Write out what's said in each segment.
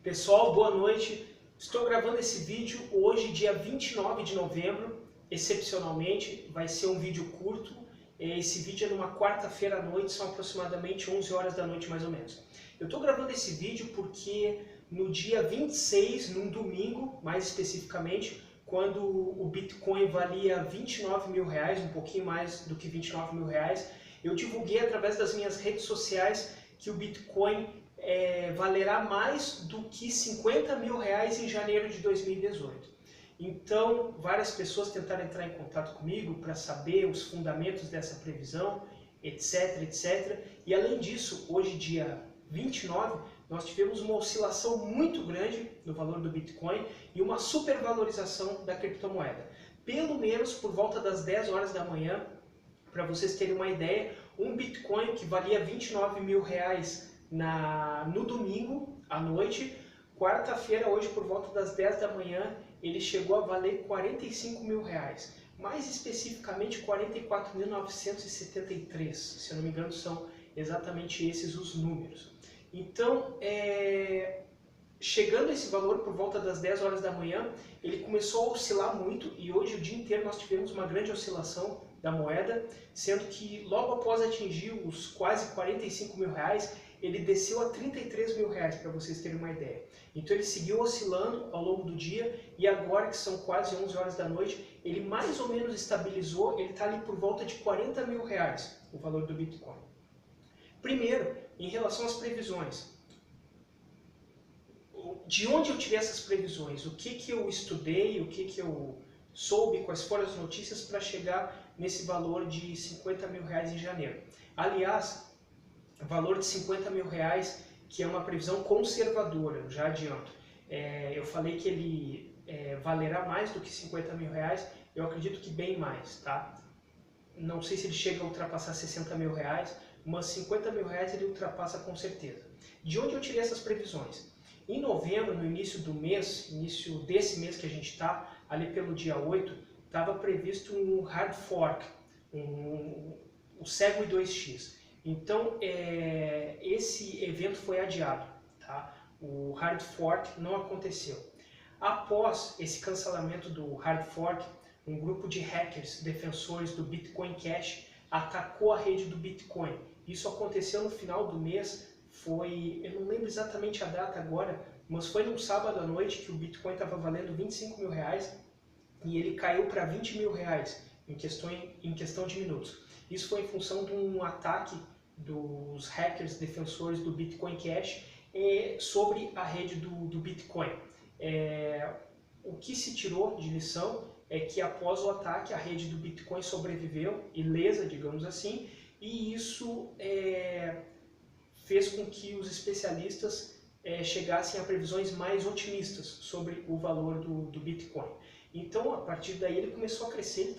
Pessoal, boa noite. Estou gravando esse vídeo hoje, dia 29 de novembro. Excepcionalmente, vai ser um vídeo curto. Esse vídeo é numa quarta-feira à noite, são aproximadamente 11 horas da noite mais ou menos. Eu estou gravando esse vídeo porque no dia 26, num domingo, mais especificamente, quando o Bitcoin valia 29 mil reais, um pouquinho mais do que 29 mil reais, eu divulguei através das minhas redes sociais que o Bitcoin valerá mais do que 50 mil reais em janeiro de 2018. Então, várias pessoas tentaram entrar em contato comigo para saber os fundamentos dessa previsão, etc, etc. E além disso, hoje, dia 29, nós tivemos uma oscilação muito grande no valor do Bitcoin e uma supervalorização da criptomoeda. Pelo menos por volta das 10 horas da manhã, para vocês terem uma ideia, um Bitcoin que valia 29 mil reais no domingo à noite, quarta-feira, hoje por volta das 10 da manhã, ele chegou a valer 45 mil reais. Mais especificamente 44.973, se eu não me engano são exatamente esses os números. Então, chegando a esse valor por volta das 10 horas da manhã, ele começou a oscilar muito e hoje o dia inteiro nós tivemos uma grande oscilação da moeda, sendo que logo após atingir os quase 45 mil reais, ele desceu a 33 mil reais, para vocês terem uma ideia. Então ele seguiu oscilando ao longo do dia e agora que são quase 11 horas da noite, ele mais ou menos estabilizou, ele está ali por volta de 40 mil reais, o valor do Bitcoin. Primeiro, em relação às previsões. De onde eu tirei essas previsões? O que eu estudei, o que eu soube, quais foram as notícias para chegar nesse valor de 50 mil reais em janeiro. Aliás, valor de 50 mil reais, que é uma previsão conservadora, eu já adianto. Eu falei que ele valerá mais do que 50 mil reais, eu acredito que bem mais, tá? Não sei se ele chega a ultrapassar 60 mil reais, mas 50 mil reais ele ultrapassa com certeza. De onde eu tirei essas previsões? Em novembro, no início do mês, início desse mês que a gente está, ali pelo dia 8, estava previsto um hard fork, o Segwit 2x. Então, esse evento foi adiado, tá? O hard fork não aconteceu. Após esse cancelamento do hard fork, um grupo de hackers defensores do Bitcoin Cash atacou a rede do Bitcoin. Isso aconteceu no final do mês, eu não lembro exatamente a data agora, mas foi num sábado à noite que o Bitcoin estava valendo 25 mil reais e ele caiu para 20 mil reais em questão de minutos. Isso foi em função de um ataque dos hackers defensores do Bitcoin Cash sobre a rede do Bitcoin. O que se tirou de lição é que após o ataque a rede do Bitcoin sobreviveu, ilesa, digamos assim, e isso fez com que os especialistas chegassem a previsões mais otimistas sobre o valor do Bitcoin. Então, a partir daí ele começou a crescer,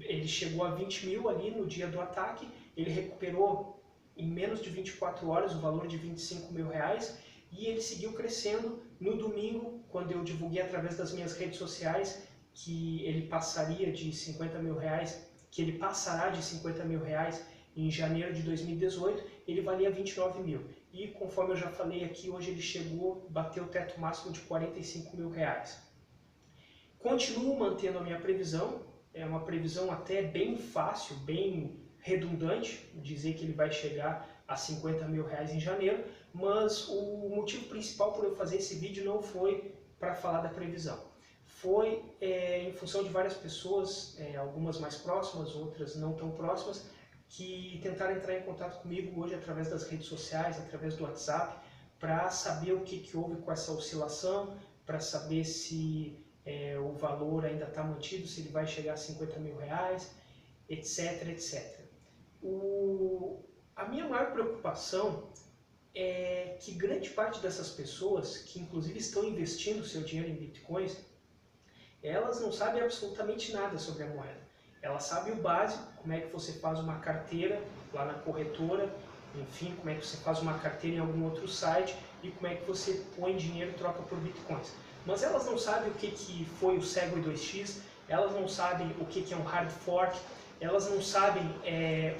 ele chegou a 20 mil ali no dia do ataque, ele recuperou em menos de 24 horas o valor de 25 mil reais e ele seguiu crescendo. No domingo, quando eu divulguei através das minhas redes sociais que ele passaria de 50 mil reais, que ele passará de 50 mil reais em janeiro de 2018, ele valia 29 mil. E conforme eu já falei aqui, hoje ele bateu o teto máximo de 45 mil reais. Continuo mantendo a minha previsão, é uma previsão até bem fácil, bem redundante, dizer que ele vai chegar a 50 mil reais em janeiro, mas o motivo principal por eu fazer esse vídeo não foi para falar da previsão. Foi em função de várias pessoas, algumas mais próximas, outras não tão próximas, que tentaram entrar em contato comigo hoje através das redes sociais, através do WhatsApp, para saber o que houve com essa oscilação, para saber se o valor ainda está mantido, se ele vai chegar a 50 mil reais, etc, etc. A minha maior preocupação é que grande parte dessas pessoas, que inclusive estão investindo seu dinheiro em bitcoins, elas não sabem absolutamente nada sobre a moeda. Elas sabem o básico, como é que você faz uma carteira lá na corretora, enfim, como é que você faz uma carteira em algum outro site e como é que você põe dinheiro e troca por bitcoins. Mas elas não sabem o que foi o Segwit 2x, elas não sabem o que é um hard fork, elas não sabem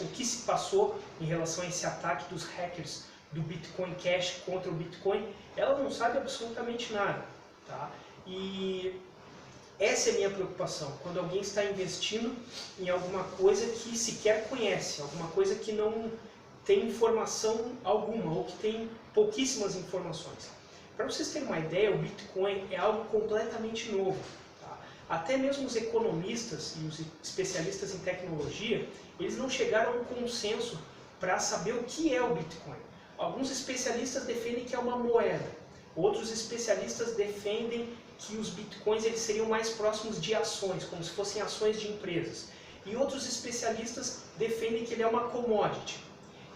o que se passou em relação a esse ataque dos hackers do Bitcoin Cash contra o Bitcoin, ela não sabe absolutamente nada, tá? E essa é a minha preocupação, quando alguém está investindo em alguma coisa que sequer conhece, alguma coisa que não tem informação alguma, ou que tem pouquíssimas informações. Para vocês terem uma ideia, o Bitcoin é algo completamente novo. Tá? Até mesmo os economistas e os especialistas em tecnologia, eles não chegaram a um consenso para saber o que é o Bitcoin. Alguns especialistas defendem que é uma moeda, outros especialistas defendem que os Bitcoins eles seriam mais próximos de ações, como se fossem ações de empresas. E outros especialistas defendem que ele é uma commodity.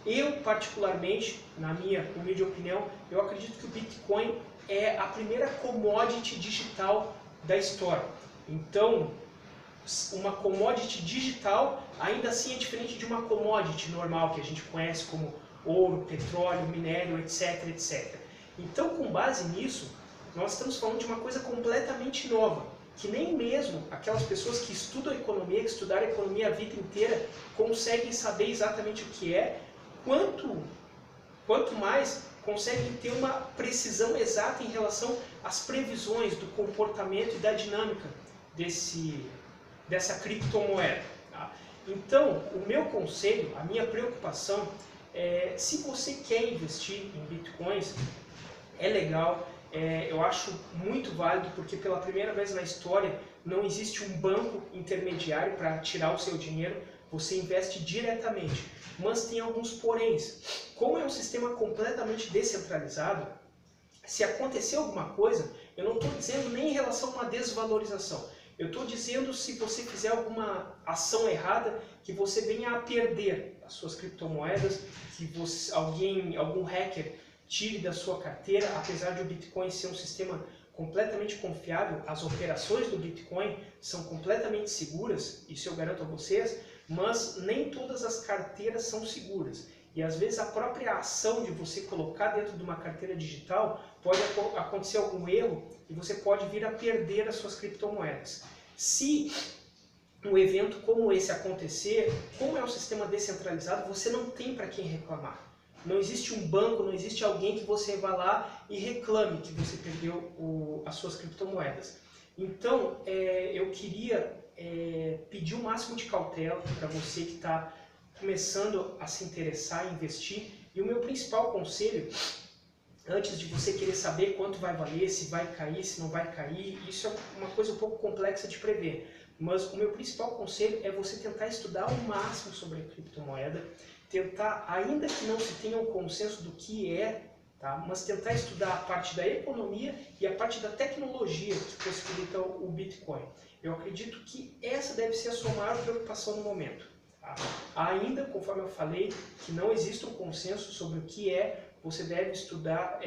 Eu, particularmente, na minha humilde opinião, eu acredito que o Bitcoin é a primeira commodity digital da história. Então, uma commodity digital ainda assim é diferente de uma commodity normal que a gente conhece como ouro, petróleo, minério, etc, etc. Então, com base nisso, nós estamos falando de uma coisa completamente nova, que nem mesmo aquelas pessoas que estudam economia, que estudaram economia a vida inteira, conseguem saber exatamente o que é, quanto mais conseguem ter uma precisão exata em relação às previsões do comportamento e da dinâmica dessa criptomoeda. Tá? Então, o meu conselho, a minha preocupação é, se você quer investir em Bitcoins, é legal, eu acho muito válido, porque pela primeira vez na história não existe um banco intermediário para tirar o seu dinheiro, você investe diretamente. Mas tem alguns poréns. Como é um sistema completamente descentralizado, se acontecer alguma coisa, eu não estou dizendo nem em relação a uma desvalorização, eu estou dizendo se você fizer alguma ação errada, que você venha a perder as suas criptomoedas, que algum hacker tire da sua carteira, apesar de o Bitcoin ser um sistema completamente confiável, as operações do Bitcoin são completamente seguras, isso eu garanto a vocês, mas nem todas as carteiras são seguras. E às vezes a própria ação de você colocar dentro de uma carteira digital pode acontecer algum erro e você pode vir a perder as suas criptomoedas. Se um evento como esse acontecer, como é um sistema descentralizado, você não tem para quem reclamar. Não existe um banco, não existe alguém que você vá lá e reclame que você perdeu as suas criptomoedas. Então, eu queria pedir o máximo de cautela para você que está começando a se interessar em investir. E o meu principal conselho, antes de você querer saber quanto vai valer, se vai cair, se não vai cair, isso é uma coisa um pouco complexa de prever. Mas o meu principal conselho é você tentar estudar o máximo sobre a criptomoeda, tentar, ainda que não se tenha um consenso do que é, tá? Mas tentar estudar a parte da economia e a parte da tecnologia que possibilita o Bitcoin. Eu acredito que essa deve ser a sua maior preocupação no momento. Tá? Ainda, conforme eu falei, que não existe um consenso sobre o que é, você deve estudar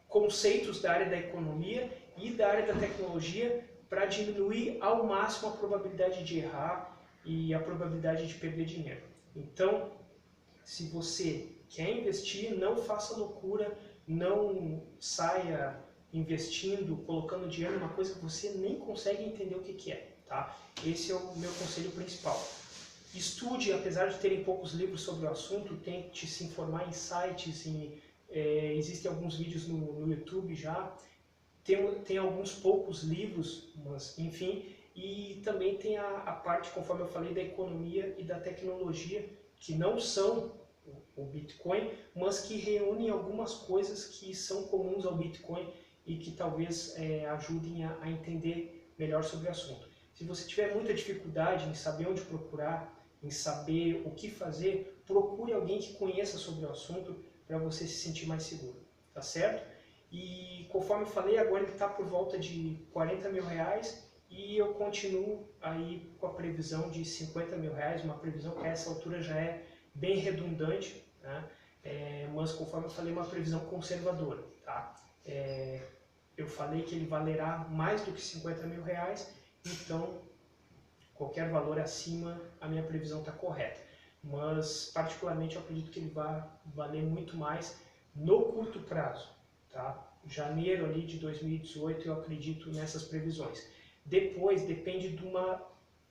conceitos da área da economia e da área da tecnologia para diminuir ao máximo a probabilidade de errar e a probabilidade de perder dinheiro. Então, se você quer investir, não faça loucura, não saia investindo, colocando dinheiro numa coisa que você nem consegue entender o que é. Tá? Esse é o meu conselho principal. Estude, apesar de terem poucos livros sobre o assunto, tente se informar em sites, existem alguns vídeos no YouTube já, tem alguns poucos livros, mas enfim, e também tem a parte, conforme eu falei, da economia e da tecnologia, que não são o Bitcoin, mas que reúnem algumas coisas que são comuns ao Bitcoin e que talvez ajudem a entender melhor sobre o assunto. Se você tiver muita dificuldade em saber onde procurar, em saber o que fazer, procure alguém que conheça sobre o assunto para você se sentir mais seguro, tá certo? E conforme eu falei, agora ele está por volta de 40 mil reais e eu continuo aí com a previsão de 50 mil reais, uma previsão que a essa altura já é bem redundante, né? Mas conforme eu falei, uma previsão conservadora. Tá? Eu falei que ele valerá mais do que 50 mil reais, então qualquer valor acima, a minha previsão está correta. Mas particularmente eu acredito que ele vai valer muito mais no curto prazo. Tá? Janeiro ali de 2018 eu acredito nessas previsões. Depois depende de uma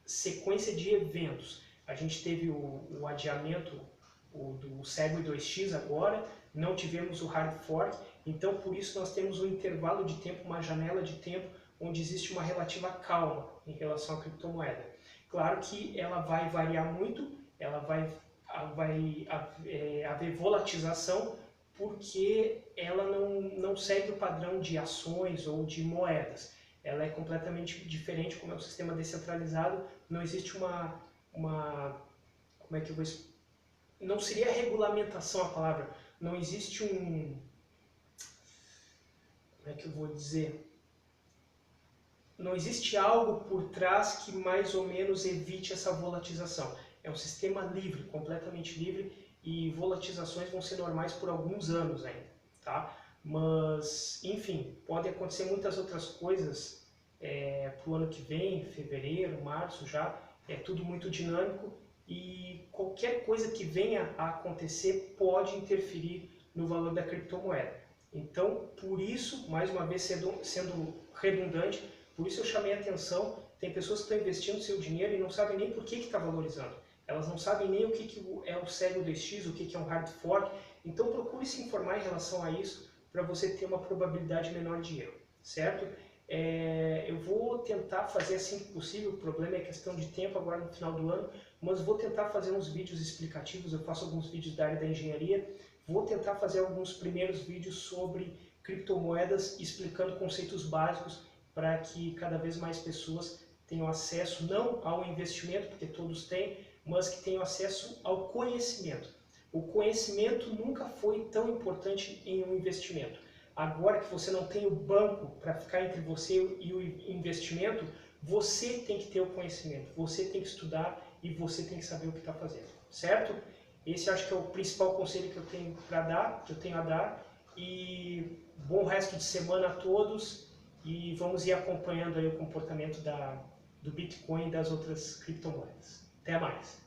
sequência de eventos. A gente teve o adiamento, do Segwit 2x agora, não tivemos o hard fork, então por isso nós temos um intervalo de tempo, uma janela de tempo, onde existe uma relativa calma em relação à criptomoeda. Claro que ela vai variar muito, ela vai haver volatização, porque ela não segue o padrão de ações ou de moedas. Ela é completamente diferente, como é um sistema descentralizado, não existe como é que eu vou, não seria regulamentação a palavra, não existe como é que eu vou dizer, não existe algo por trás que mais ou menos evite essa volatização. É um sistema livre, completamente livre, e volatizações vão ser normais por alguns anos ainda, tá? Mas, enfim, podem acontecer muitas outras coisas para o ano que vem, fevereiro, março já, é tudo muito dinâmico e qualquer coisa que venha a acontecer pode interferir no valor da criptomoeda. Então, por isso, mais uma vez sendo redundante, por isso eu chamei a atenção, tem pessoas que estão investindo seu dinheiro e não sabem nem por que está valorizando. Elas não sabem nem o que é o Segwit 2x, o que é um hard fork. Então procure se informar em relação a isso para você ter uma probabilidade menor de erro, certo? Eu vou tentar fazer assim que possível, o problema é questão de tempo agora no final do ano, mas vou tentar fazer uns vídeos explicativos, eu faço alguns vídeos da área da engenharia, vou tentar fazer alguns primeiros vídeos sobre criptomoedas, explicando conceitos básicos para que cada vez mais pessoas tenham acesso não ao investimento, porque todos têm, mas que tenham acesso ao conhecimento. O conhecimento nunca foi tão importante em um investimento. Agora que você não tem o banco para ficar entre você e o investimento, você tem que ter o conhecimento, você tem que estudar e você tem que saber o que está fazendo, certo? Esse acho que é o principal conselho que eu tenho a dar, e bom resto de semana a todos, e vamos ir acompanhando aí o comportamento do Bitcoin e das outras criptomoedas. Até mais!